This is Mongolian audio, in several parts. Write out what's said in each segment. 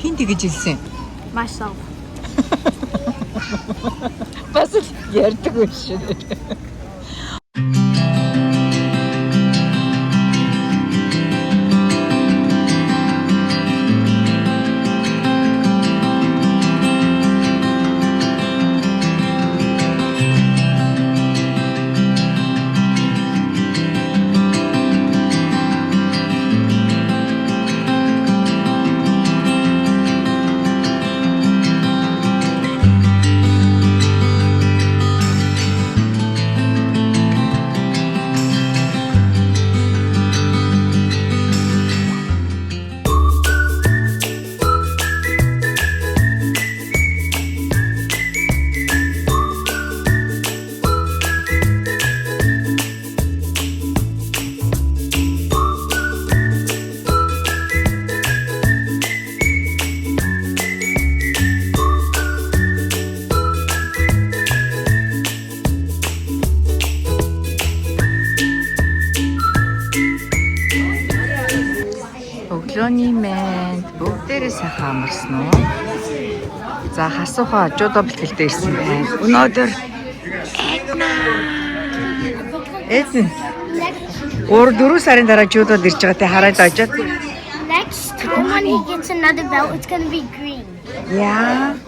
Хин тэгэж хэлсэн? Myself. Бас л ярьдаг юм шиг. Өглөөний мэнд бүгдээрээ сайхан амарсан уу? За хасууха жуудаа бэлтгэлдээ ирсэн байна. Өнөөдөр Эдэн 3-4 сарын дараа жуудад ирж байгаа те хараад очоод. Next time when he gets another belt, it's gonna be green. Яа.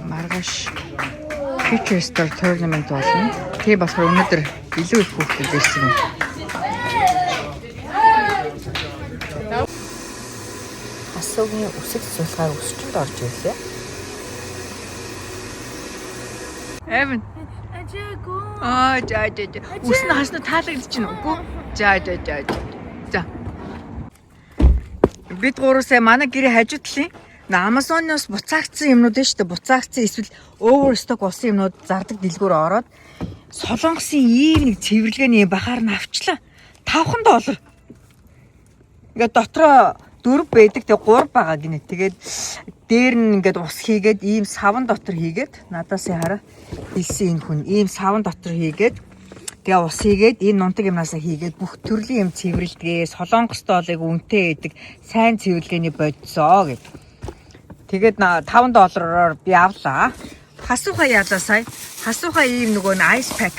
Маргааш Future Star Tournament болно. Тэгээ болохоор өнөөдөр илүү их хүүхдүүд ирсэн юм. Хасуугийн үсэг цулгаар өсчөнд орж ирлээ. Эвэн. За. Үснэ хаснаа таалагдчихна үгүй. За. Бид гуравсаа манай гэрээ хажуудлын Amazon-оос буцаагдсан юмнууд байна шүү дээ. Буцаагдсан эсвэл overstock болсон юмнууд зардаг дэлгүүр ороод Солонгосын ийм нэг цэвэрлэгээний бахаар нь авчлаа. $5. Ингээд дотроо 4 байдаг. Тэгээ 3 байгаа гинэ. Тэгээд дээр нь ингээд ус хийгээд ийм савн дотор хийгээд надаас хараа хэлсэн энэ хүн ийм савн дотор хийгээд тэгээ ус хийгээд энэ нунтаг юмнасаа хийгээд бүх төрлийн юм цэвэрлэгээ Солонгост олыг үнэтэй байдаг сайн цэвэрлэгээний бодисоо гэдэг. Тэгээд $5-оор би авлаа. Хасууха яалаа сая. Хасууха ийм нөгөө ice pack.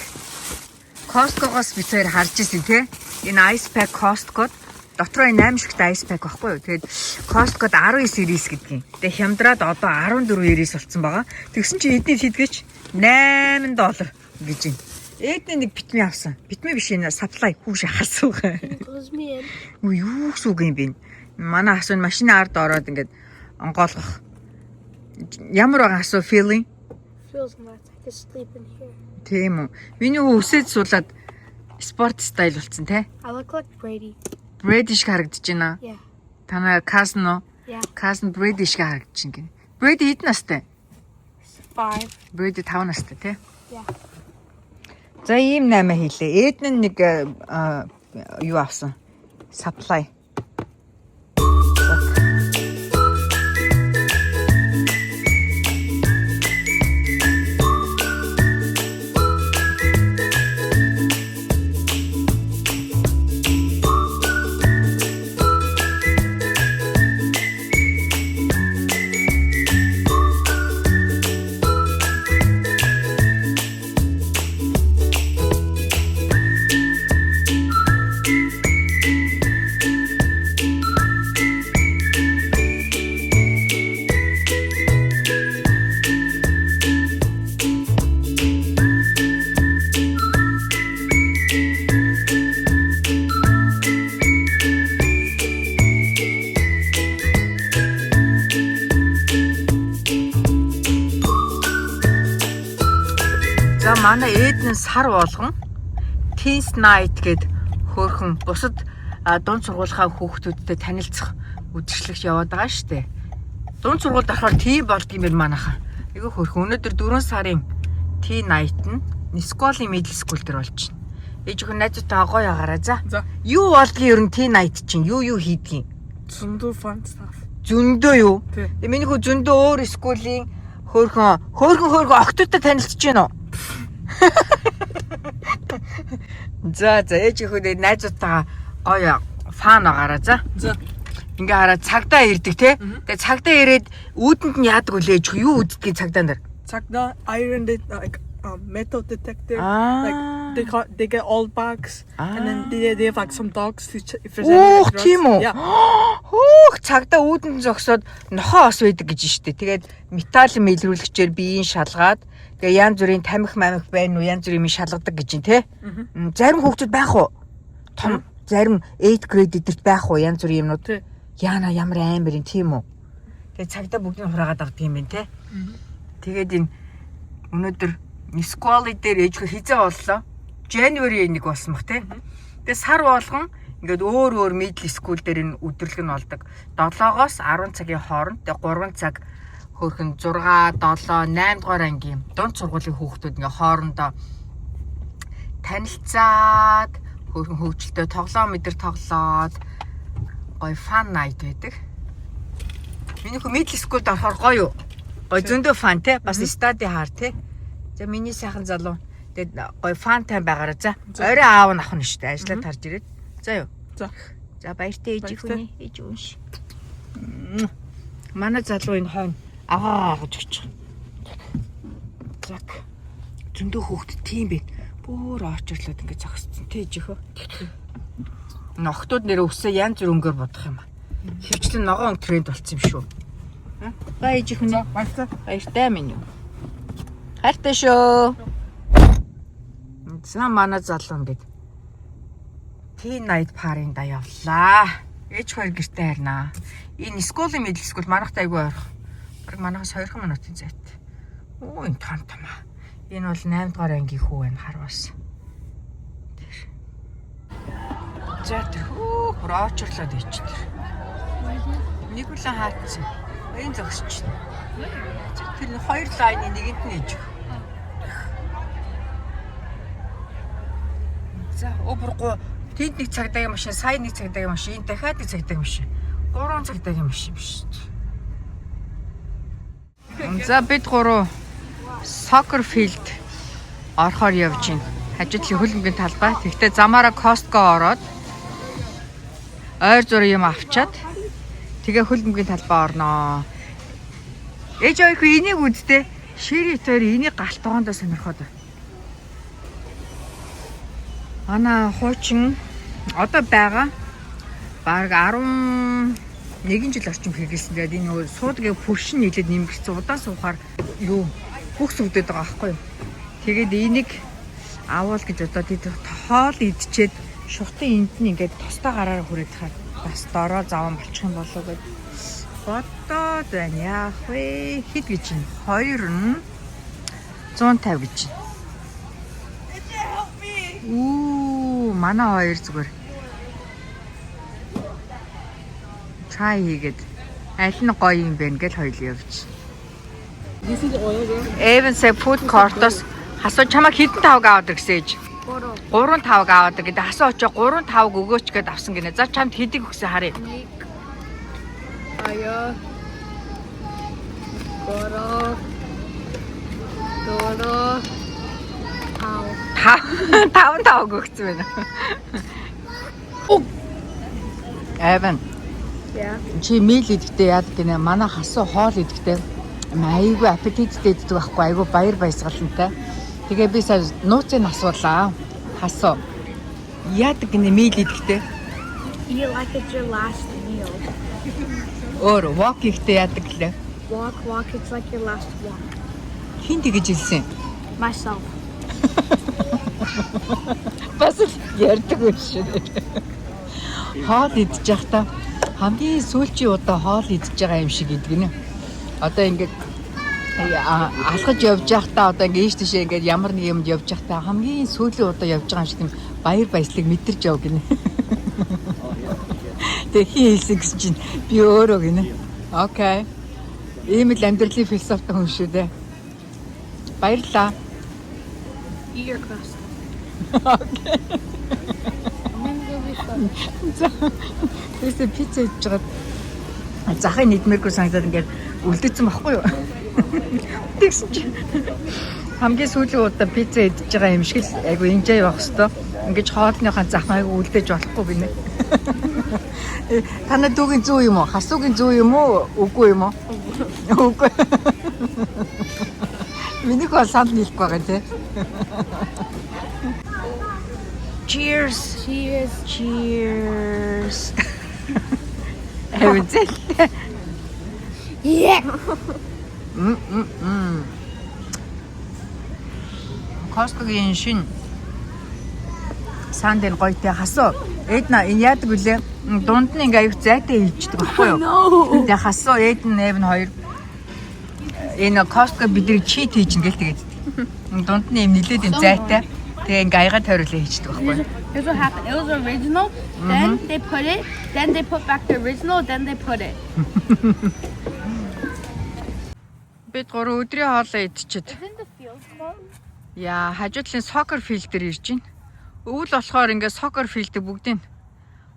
Costco-гоос би цаар харж ирсэн тий. Энэ ice pack Costco-д дотроо 8 шигтэй ice pack баггүй юу. Тэгээд Costco-д 19.90 гэдгийг. Тэгээд хямдраад одоо 14.90 болсон байгаа. Тэгсэн чинь эдний хийдгээч $8 гэж юм. Эдний нэг битми авсан. Битми биш энэ supply хүүш хасууха. Юу юусууг юм бэ? Манай хасуу машины ард ороод ингээд онгоолгох. Ямар байгаа асуу feeling? Feels nice. I can sleep in here. Тийм үү. Миний үсээд суулаад спорт стайл болсон те. I look like Brady. Brady шиг харагдаж байна. Yeah. Танай cousin уу? Yeah. Cousin Brady шиг харагдаж байна гэнэ. Brady хэдэн настай? 5. Brady 5 настай те. Yeah. За ийм 8 хийлээ. Эдэн нэг юу авсан? Supply. За манай Эдэн сар болгон Teens Night гэд хөөрхөн бусад дунд сургуулийн хүүхдүүдтэй танилцах үдшилт яваад байгаа шүү дээ. Дунд сургуульд орохоор тийм болдгийм байл манайхан. Айгу хөөрхөн өнөөдөр 4 сарын Teen Night нь сколийн middle school дээр болчихно. Ээжийнх нь найзуудтайгаа гоё агараа за. За. Юу болдгийг ер нь teen night чинь юу хийдгийг. Зөндөө fun stuff. Зөндөө юу? Тий. Тэгээ миний хүү зөндөө өөр скуулийн хөөрхөн октодтой танилцж байна уу? За ээжийнхүү найзуудтайгаа гоё фан агараа за. За. Ингээ хараа цагдаа ирдэг те. Тэгээ цагдаа ирээд үүдэнд нь яадаг үлээж юу үздгийг цагдаа нар. Цагдаа iron like metal detector. Ah. Like they get all bags and then they have like some dogs to if there's Оо drugs. тийм үү? Yeah. Хөөх цагдаа үүдэнд зогсоод нохоо ос байдаг гэж штэ. Тэгээд металл мэлрүүлэгчээр биеийн шалгаад тэгээ янз бүрийн тамхи байна уу янз бүрийн шалгадаг гэж юм те. Зарим хүүхдүүд байх уу? Том зарим 8 grade эдэрт байх уу янз бүрийн юмнууд. Тий. Яна ямар амар юм тийм үү? Тэгээ цагдаа бүгдийг хураагаад авдаг юм байна те. Тэгээд энэ өнөөдөр Сквали дээр ээжгүй хизээ боллоо. January 1 болсон бах те. Тэгээ сар болгон ингээд өөр middle school дээр энэ өдөрлөг нь болдог. 7-оос 10 цагийн хооронд тэгээ 3 цаг хөөрхөн 6, 7, 8 дугаар ангийн дунд сургуулийн хүүхдүүд ингээ хоорондоо танилцаад хөөрхөн хөгжилтэй тоглоом мэдэр тоглоод гоё fun night байдаг. Миний хөө middle school-д орохоор гоё юу? Гоё зөндөө fun те. Бас study hard те. За миний сайхан залуу тэгээд гоё fun time байгаараа за. Орой аав нь авах нь штэ ажиллаад тарж ирээд. За юу. За. За баяртай ээж хүний ээж унш. Манай залуу энэ хойно аваа гэж өгч байгаа. Зак. Зөндөө хөөхт тийм бэ. Бүр очрлоод ингэ зогссон те ээжийнхөө. Ногтууд нэр өсөө янз бүр өнгөөр бодох юм аа. Хөвчлэн ногоон тренд болсон юм шүү. Бай ээж хүний. Баяртай минь юу. Хайртай шүү. За манай залуу ингээд teen night party-нд явлаа. Ээж хоёр гэртээ харнаа. Энэ скуулийн middle school манайхтай айгүй ойрхон. Бараг манайхаас 2 минутын зайт. Оо энэ том. Энэ бол 8 дугаар ангийн хүү байна харвас. За тэр очрлоод ич тэр. Нэг үлэн хаацсан. Энэ зогсож байна. Тэр хоёр лайны нэгэнд нь ээж. За өвөргөө тэнд нэг цагдаагийн машин, сая нэг цагдаагийн машин, дахиад нэг цагдаагийн машин. 3 цагдаагийн машин биш. За бид 3 soccer field орохоор явж байна. Хажуудлын хөлбөмбөгийн талбай. Тэгтээ замаараа Costco ороод ойр зур юм авчаад тэгээ хөлбөмбөгийн талбай орноо. Ээж аягүй энийг үздэй. Шири төр энийг галт тоогондоо сонирхоод. Ана хуучин одоо байгаа баг 11 жил орчим хэрэгэлсэн. Тэгээд энэ нөгөө суудгийн пүршин нийлээд нэмэгдсэн удаан суухаар юу бүх сүгдэд байгаа байхгүй юу. Тэгээд энийг авал гэж одоо тэд хоол идчихэд шухтын энд нь ингээд тостой гараараа хүрээд хаад бас дороо заван болчих юм болоо гэж бодоод байна. Яах вэ? Хэд гэж юм? 2 нь 150 гэж. Манай хоёр зүгээр. Чай хийгээд аль нь гоё юм бэ гэж хоёул явж. This is oil there. Evans food court-оос хасуу чамаа хэдэн тавг аваад ирсэн ээж? 3 тавг аваад ир. Гэдэг хасуу очоо 3 тавг өгөөч гэд авсан гинэ. За чамд хэдийг өгсөн харъя. Ая. Доро. Таван тавг өгсөн байна. Эван. Yeah. Чи мил идэхдээ яадаг гинэ? Манай хасуу хоол идэхдээ айгүй аппетиттэй иддэг байхгүй айгүй баяр баясгалантай. Тэгээ би сая нууцыг асуулаа. Хасуу. Яадаг гинэ мил идэхдээ? You like it's your last meal. Өөр walk ихтэй яадаг лээ. Walk, it's like your last walk. Хин тэгэж хэлсэн. Myself. Бас л ярьдаг юм шиг. Хоол идэж явахдаа хамгийн сүүлчийн удаа хоол идэж байгаа юм шиг идэгнэ. Одоо ингээд алхаж явж байхдаа одоо ингээд ийш тийшээ ингээд ямар нэг юмд явж байхдаа хамгийн сүүлийн удаа явж байгаа юм шиг баяр баясгалыг мэдэрч яв гинэ. Тэг хин хэлсэн гэсэн чинь би өөрөө гинэ. Окей. Ийм л амьдралын философи хүн шүү дээ. Баярлалаа. Eat your crust. Тэрсээ пицца хийж жагаад захын нийтмэргүй санагдаад ингээд үлдээсэн баггүй юу? Тэгсэн чи хамгийн сүүлийн удаа пицца идэж байгаа юм шиг л айгу инжай явах хэвээр. Ингээд хоолныхаа зах айгу үлдээж болохгүй гинэ. Танай дүүгийн зүү юм уу? Хасуугийн зүү юм уу? Үгүй юм уу? Үгүй. Миний хол санд нийлэх байгаа тий. Cheers. Cheers. Cheers. Эвзэл. Yeah. Costco-гийн шин сандын гойтой хасуу. Эдна энэ яадаг үлээ. Дунд нь ингээ аюу зайтай хийчихдэг байхгүй юу? Тэгээ хасуу эдн нэв нь хоёр энэ Costco бидний чит хийж ингээл тэгээд. Дунд нь юм нилээд юм зайтай. Тэгээ ингээ аяга тойруулаа хийчихдэг байхгүй юу? Here's what happened. It was original. Then they put it. Then they put back the original. Then they put it. Бид 3 өдрийн хоолоо идчихэд Isn't the field closed? яа хажуудлын soccer field дээр ирж байна. Өвөл болохоор ингээ soccer field бүгдийг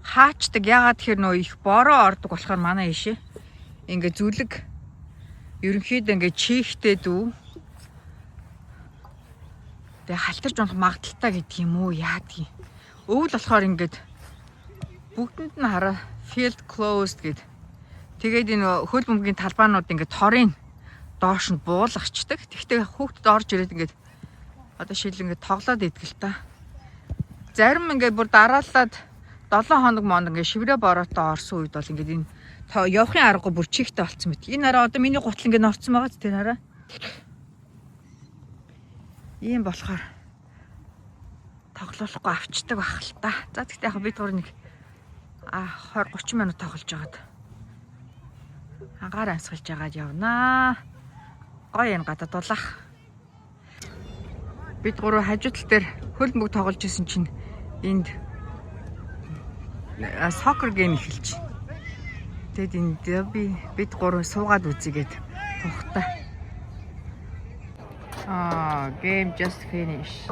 хаачдаг. Яагаад тэгэхээр нөө их бороо ордог болохоор манай ишээ ингээ зүлэг ерөнхийдөө ингээ чихтэй дүү. Тэгээ халтарч унах магадaltaа гэдэг юм уу яадгийг. Өвөл болохоор ингээд бүгдэнд нь хараа field closed гэд. Тэгээд энэ хөл бөмбөгийн талбаанууд ингээд торын доош нь буулгачдаг. Тэгтээ хүүхдэд орж ирээд ингээд одоо шил ингээд тоглоод идэл та. Зарим ингээд бүр дараалаад 7 хоног моног ингээд шиврээ бороотой орсон үед бол ингээд энэ явахын аргагүй бүр чихтэй болцсон мэт. Энэ хараа одоо миний гутал ингээд орцсон байгаа ч тэр хараа. Ийм болохоор тоглохгүй авчдаг бах л та. За тэгтээ яг бид гур нэг 20-30 минут тоглож байгаад агаар амсгалж байгаад явнаа. Гоё энэ гадаад дулаах. Бид гур хажуу тал дээр хөл мөг тоглож исэн чинь энд soccer game эхэлж. Тэгэд энд бид гур суугаад үзьгээд тухтаа. Game just finished.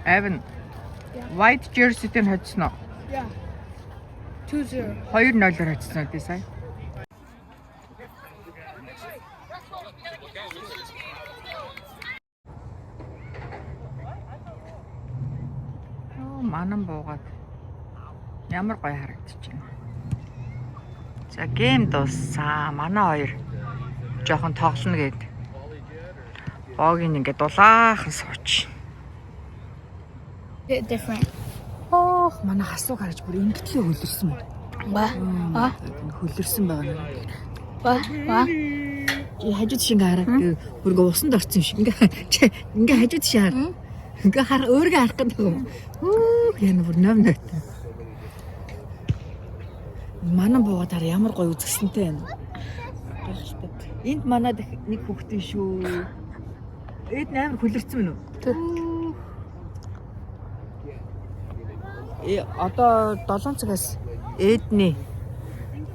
Evan, white jersey-тэй хоцсон уу? Yeah. 2-0. 2-0-оор хоцсон үү сая? Манан буугаад ямар гоё харагдчихэв. За гейм дууссан. Манай хоёр жоохон тоглоно гээд. Богийн ингээд дулаахан сууч. Bit different. Ох, манай хасуу гарч бүр ингэтлээ хөлөрсөн мө. What? Хөлөрсөн байгаа нэ. What? Хажууд шиг хараад бүр ингээ усанд орсон юм шиг. Ингээ хажууд шиг хар. Ингээ хар өөргөө харах гэдэг юм. Яна бүр ном нөттэй. Манан буугаад хараа ямар гоё үзэсгэлэнтэй байна. Гайхалтай. Энд манад нэг хүүхдээ шүү. Эд амар хөлөрсөн мөн үү? Одоо 7 цагаас эдний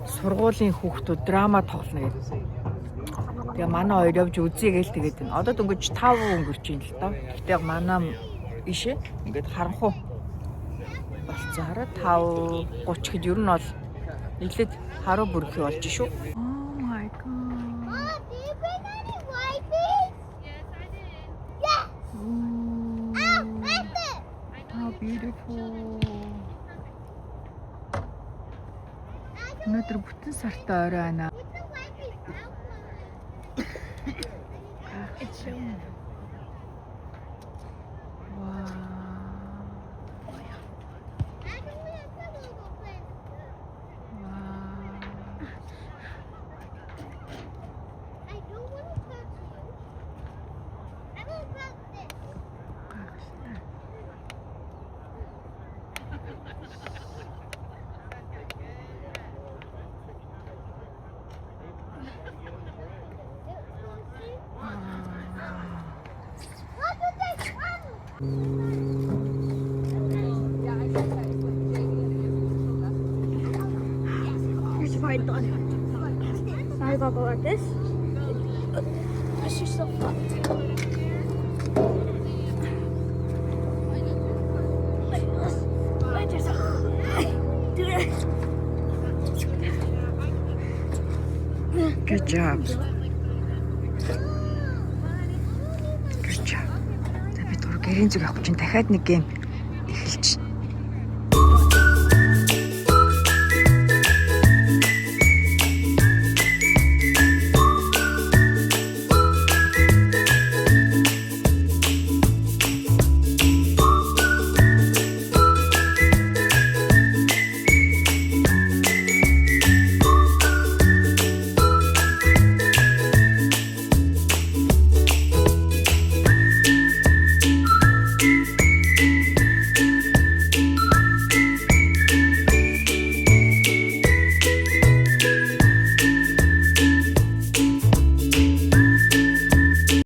сургуулийн хүүхдүүд драма тоглоно гэдэг. Тэгээ манай хоёр явж үзье гээл тэгээд байна. Одоо дөнгөж 5 өнгөрч юм л доо. Гэтэ манай ишээ ингээд харанхуу болцсон хараа 5:30 гэд ер нь бол нийлээд харуу бүрхий болж шүү. Oh my god. Do you bring any wipes? Yes, I did. Yes. That's it. How beautiful. Өнөөдөр бүтэн сартай орой байна. It's showing. Here's the right button. Now I gotta go like this. gosh, you're so fucked. Wait, there's a... Do it. Good job. Good job. За бид гэрийн зүг авах чинь дахиад нэг гейм эхэлж.